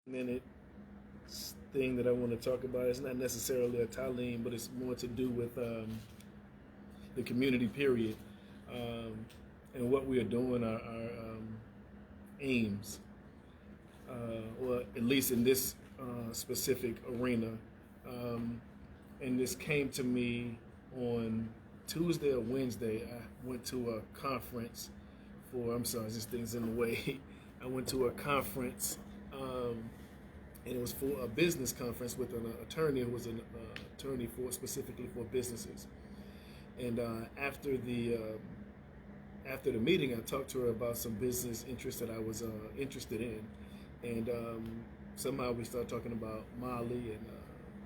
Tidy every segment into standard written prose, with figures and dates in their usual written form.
minute thing that I want to talk about. It's not necessarily a Talim, but it's more to do with the community period um, and what we are doing, our aims, or at least in this specific arena. Um, and this came to me on Tuesday or Wednesday. I went to a conference for, I'm sorry, this thing's in the way. I went to a conference, and it was for a business conference with an attorney who was an attorney for specifically for businesses. And after the meeting, I talked to her about some business interests that I was interested in, and somehow we started talking about Mali and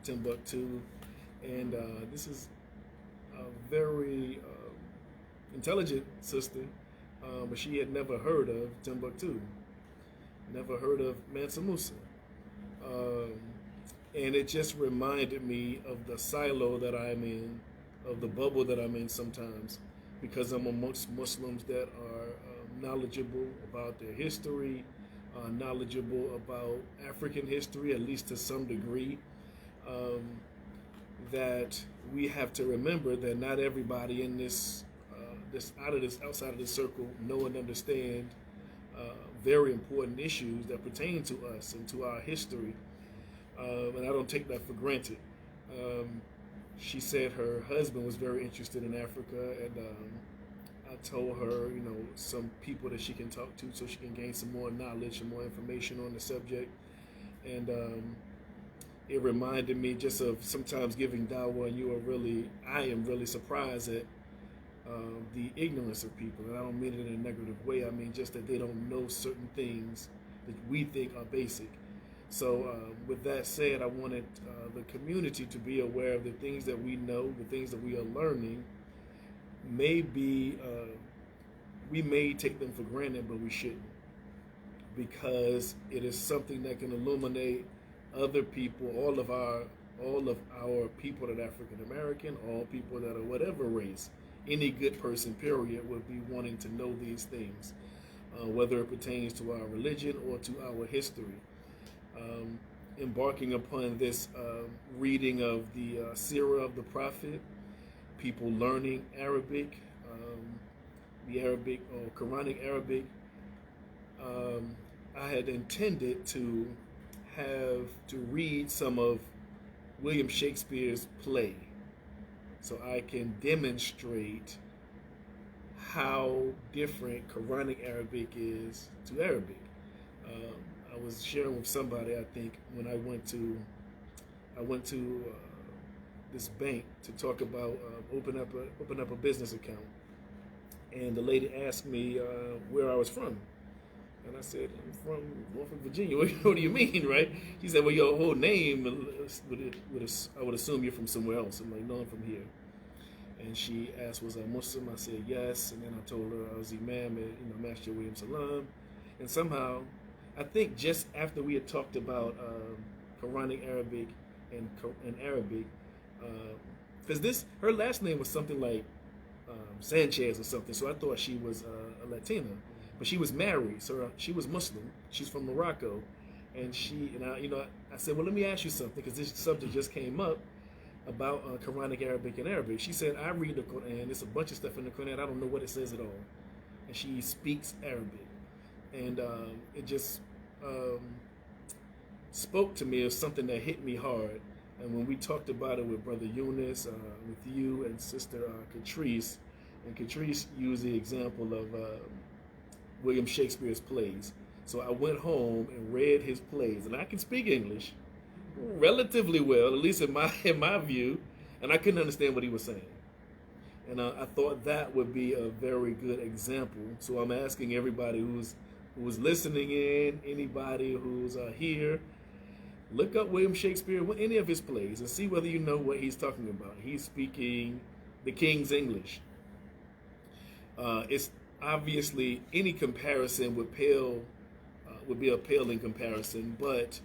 Timbuktu, and this is a very intelligent sister, but she had never heard of Timbuktu, never heard of Mansa Musa. Um, and it just reminded me of the silo that I'm in, of the bubble that I'm in sometimes, because I'm amongst Muslims that are knowledgeable about their history, knowledgeable about African history, at least to some degree. Um, that we have to remember that not everybody in this outside of this circle know and understand uh, very important issues that pertain to us and to our history, and I don't take that for granted. Um, she said her husband was very interested in Africa, and I told her, some people that she can talk to so she can gain some more knowledge and more information on the subject. And it reminded me just of sometimes giving dawah, and I am really surprised at the ignorance of people. And I don't mean it in a negative way. I mean just that they don't know certain things that we think are basic. So with that said, I wanted the community to be aware of the things that we know, the things that we are learning. Maybe we may take them for granted, but we shouldn't, because it is something that can illuminate other people, all of our people that are African American, all people that are whatever race. Any good person, period, would be wanting to know these things, whether it pertains to our religion or to our history. Um, Embarking upon this reading of the Sirah of the Prophet, people learning Arabic, the Arabic or Quranic Arabic, I had intended to read some of William Shakespeare's play, so I can demonstrate how different Quranic Arabic is to Arabic. I was sharing with somebody, I think, when I went to this bank to talk about open up a business account, and the lady asked me where I was from. And I said, I'm from Norfolk, Virginia. What do you mean, right? She said, well, your whole name, I would assume you're from somewhere else. I'm like, no, I'm from here. And she asked, was I Muslim? I said, yes. And then I told her I was Imam at Master William Salam. And somehow, I think just after we had talked about Quranic Arabic and Arabic, because her last name was something like Sanchez or something, so I thought she was a Latina. But she was married, so she was Muslim. She's from Morocco, and I said, well, let me ask you something, because this subject just came up about Quranic Arabic and Arabic. She said, I read the Quran. There's a bunch of stuff in the Quran. I don't know what it says at all. And she speaks Arabic, and it just spoke to me as something that hit me hard. And when we talked about it with Brother Eunice, with you and Sister Catrice, and Catrice used the example of William Shakespeare's plays. So I went home and read his plays, and I can speak English relatively well, at least in my view, and I couldn't understand what he was saying. And I thought that would be a very good example. So I'm asking everybody who's listening in, anybody who's here, look up William Shakespeare, any of his plays, and see whether you know what he's talking about. He's speaking the King's English. It's obviously any comparison would be a paling comparison, but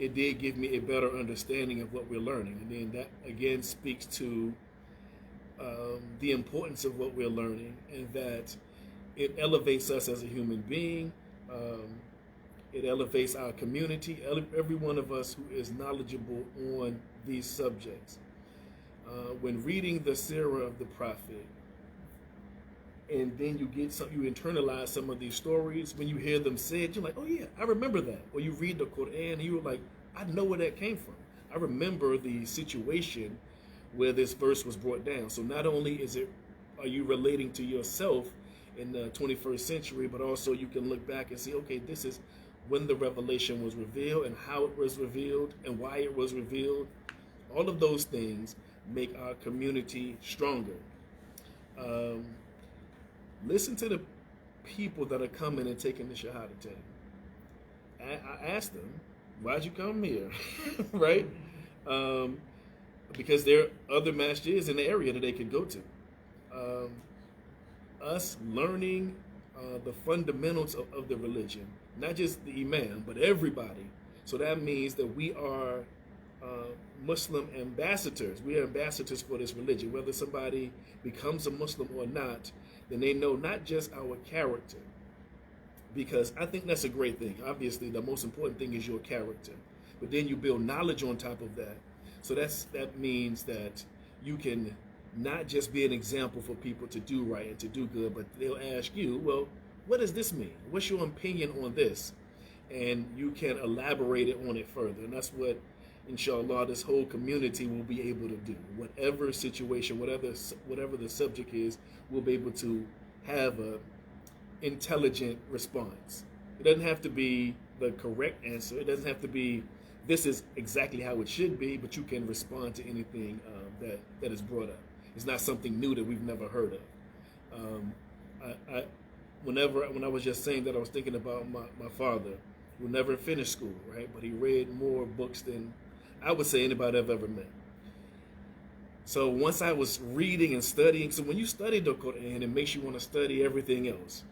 it did give me a better understanding of what we're learning. And then that again speaks to the importance of what we're learning, and that it elevates us as a human being. It elevates our community, every one of us who is knowledgeable on these subjects. When reading the Sirah of the Prophet, and then you internalize some of these stories. When you hear them said, you're like, oh yeah, I remember that. Or you read the Quran, and you're like, I know where that came from. I remember the situation where this verse was brought down. So not only are you relating to yourself in the 21st century, but also you can look back and see, okay, this is when the revelation was revealed and how it was revealed and why it was revealed. All of those things make our community stronger. Listen to the people that are coming and taking the Shahadatain. I asked them, why'd you come here? Right? Because there are other masjids in the area that they could go to. Us learning the fundamentals of the religion, not just the imam, but everybody. So that means that we are Muslim ambassadors. We are ambassadors for this religion. Whether somebody becomes a Muslim or not, then they know not just our character, because I think that's a great thing. Obviously, the most important thing is your character, but then you build knowledge on top of that. So that means that you can not just be an example for people to do right and to do good, but they'll ask you, well, what does this mean? What's your opinion on this? And you can elaborate it on it further. And that's what, inshallah, this whole community will be able to do. Whatever situation, whatever the subject is, we'll be able to have a intelligent response. It doesn't have to be the correct answer. It doesn't have to be, this is exactly how it should be, but you can respond to anything that is brought up. It's not something new that we've never heard of. When I was just saying that, I was thinking about my father, who never finished school, right? But he read more books than I would say anybody I've ever met. So once I was reading and studying, so when you study the Quran, it makes you want to study everything else,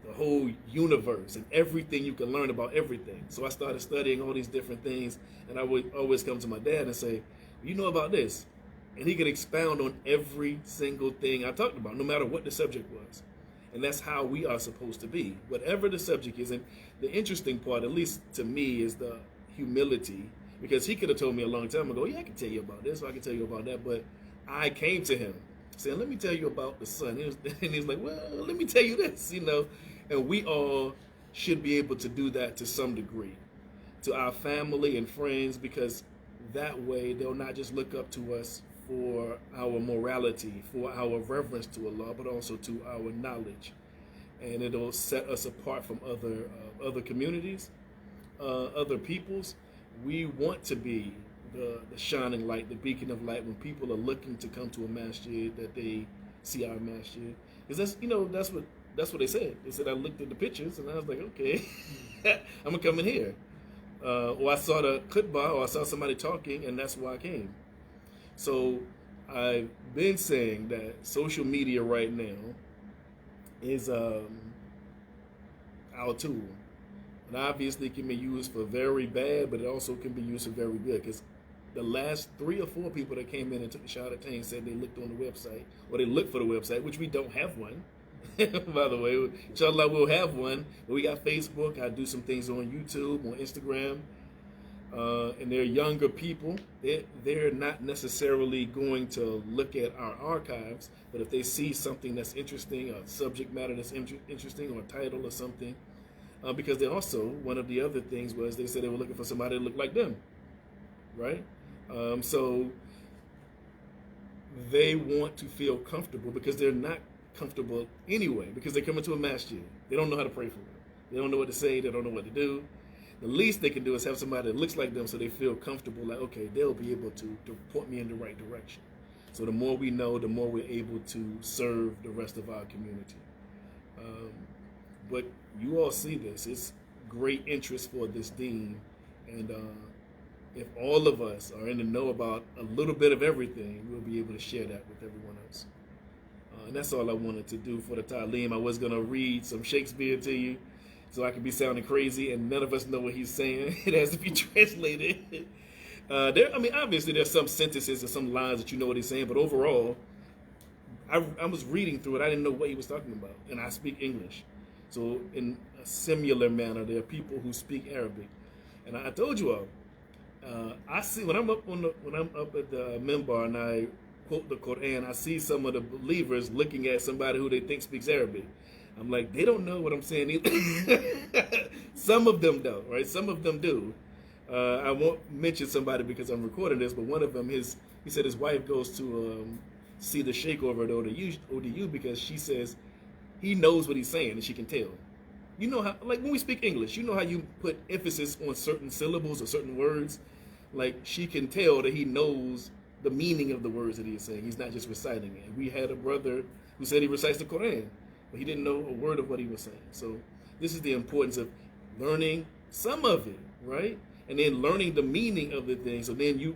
the whole universe and everything you can learn about everything. So I started studying all these different things, and I would always come to my dad and say, you know about this? And he could expound on every single thing I talked about, no matter what the subject was. And that's how we are supposed to be, whatever the subject is. And the interesting part, at least to me, is the humility. Because he could have told me a long time ago, yeah, I can tell you about this, or I can tell you about that. But I came to him saying, let me tell you about the sun. And he was like, well, let me tell you this, And we all should be able to do that to some degree, to our family and friends, because that way they'll not just look up to us for our morality, for our reverence to Allah, but also to our knowledge. And it'll set us apart from other communities, other peoples. We want to be the shining light, the beacon of light, when people are looking to come to a masjid, that they see our masjid. Because that's what they said. They said, I looked at the pictures and I was like, okay, I'm gonna come in here. Or I saw the khutbah, or I saw somebody talking, and that's why I came. So I've been saying that social media right now is our tool. And obviously it can be used for very bad, but it also can be used for very good. Because the last 3 or 4 people that came in and took the Shahadatain said they looked on the website, or they looked for the website, which we don't have one. By the way, inshallah, we'll have one. But we got Facebook. I do some things on YouTube, on Instagram. And they're younger people. They're not necessarily going to look at our archives, but if they see something that's interesting, a subject matter that's interesting, or a title or something, because they also, one of the other things was they said they were looking for somebody that looked like them, right? So they want to feel comfortable, because they're not comfortable anyway, because they come into a masjid. They don't know how to pray for them. They don't know what to say. They don't know what to do. The least they can do is have somebody that looks like them, so they feel comfortable, like, okay, they'll be able to point me in the right direction. So the more we know, the more we're able to serve the rest of our community. But you all see this. It's great interest for this deen. And if all of us are in the know about a little bit of everything, we'll be able to share that with everyone else. And that's all I wanted to do for the Ta'aleem. I was going to read some Shakespeare to you, so I could be sounding crazy, and none of us know what he's saying. It has to be translated. Obviously there's some sentences and some lines that you know what he's saying, but overall, I was reading through it. I didn't know what he was talking about, and I speak English. So in a similar manner. There are people who speak Arabic, and I told you all. I see when I'm up at the minbar and I quote the Quran, I see some of the believers looking at somebody who they think speaks Arabic. I'm like, they don't know what I'm saying either. Some of them don't, right? Some of them do. I won't mention somebody because I'm recording this, but one of them, he said his wife goes to see the sheikh over at ODU because she says he knows what he's saying and she can tell. You know how, like when we speak English, you know how you put emphasis on certain syllables or certain words? Like she can tell that he knows the meaning of the words that he is saying. He's not just reciting it. We had a brother who said he recites the Quran, but he didn't know a word of what he was saying. So this is the importance of learning some of it, right? And then learning the meaning of the thing. So then you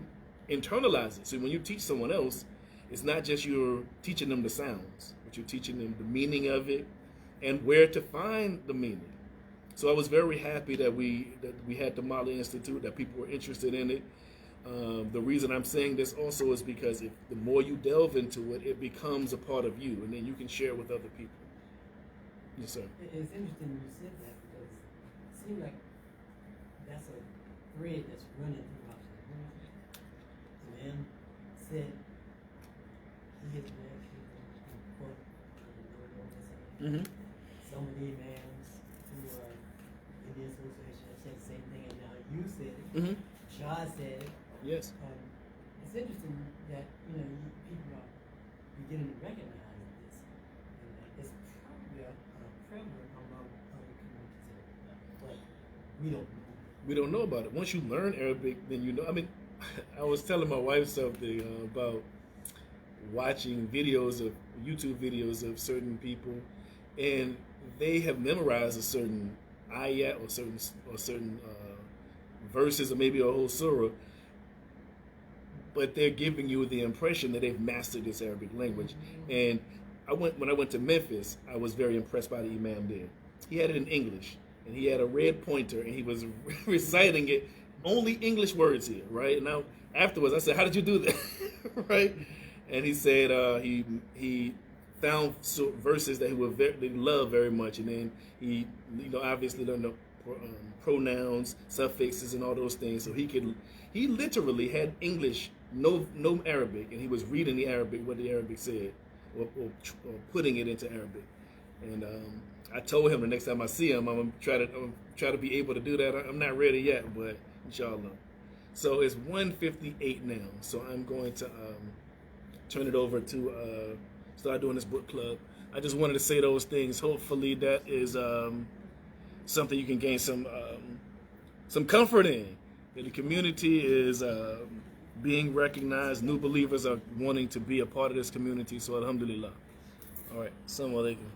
internalize it. So when you teach someone else, it's not just you're teaching them the sounds, but you're teaching them the meaning of it and where to find the meaning. So I was very happy that we had the Mali Institute, that people were interested in it. The reason I'm saying this also is because the more you delve into it, it becomes a part of you, and then you can share it with other people. Yes, sir. It's interesting you said that because it seems like that's a thread that's running throughout the whole thing. The man said he is black people in court. Mm-hmm. Some of the imams who are in the association have said the same thing, and now you said it. Mm-hmm. Shah said it. Yes. It's interesting that people are beginning to recognize this, and it's probably prevalent among other communities, but we don't know. We don't know about it. Once you learn Arabic, then you know. I mean, I was telling my wife something about watching YouTube videos of certain people, and they have memorized a certain ayat or certain verses or maybe a whole surah, but they're giving you the impression that they've mastered this Arabic language. And when I went to Memphis, I was very impressed by the imam there. He had it in English, and he had a red pointer, and he was reciting it, only English words here, right? And now afterwards, I said, "How did you do that?" Right? And he said he found verses that he loved very much, and then he obviously learned the pronouns, suffixes, and all those things. So he literally had English, no Arabic, and he was reading the Arabic, what the Arabic said, or putting it into Arabic. And I told him the next time I see him, I'm gonna try to be able to do that. I'm not ready yet, but inshallah. So it's 1:58 now. So I'm going to turn it over to start doing this book club. I just wanted to say those things. Hopefully that is something you can gain some comfort in. That the community is being recognized. New believers are wanting to be a part of this community. So alhamdulillah. All right. Assalamu alaikum.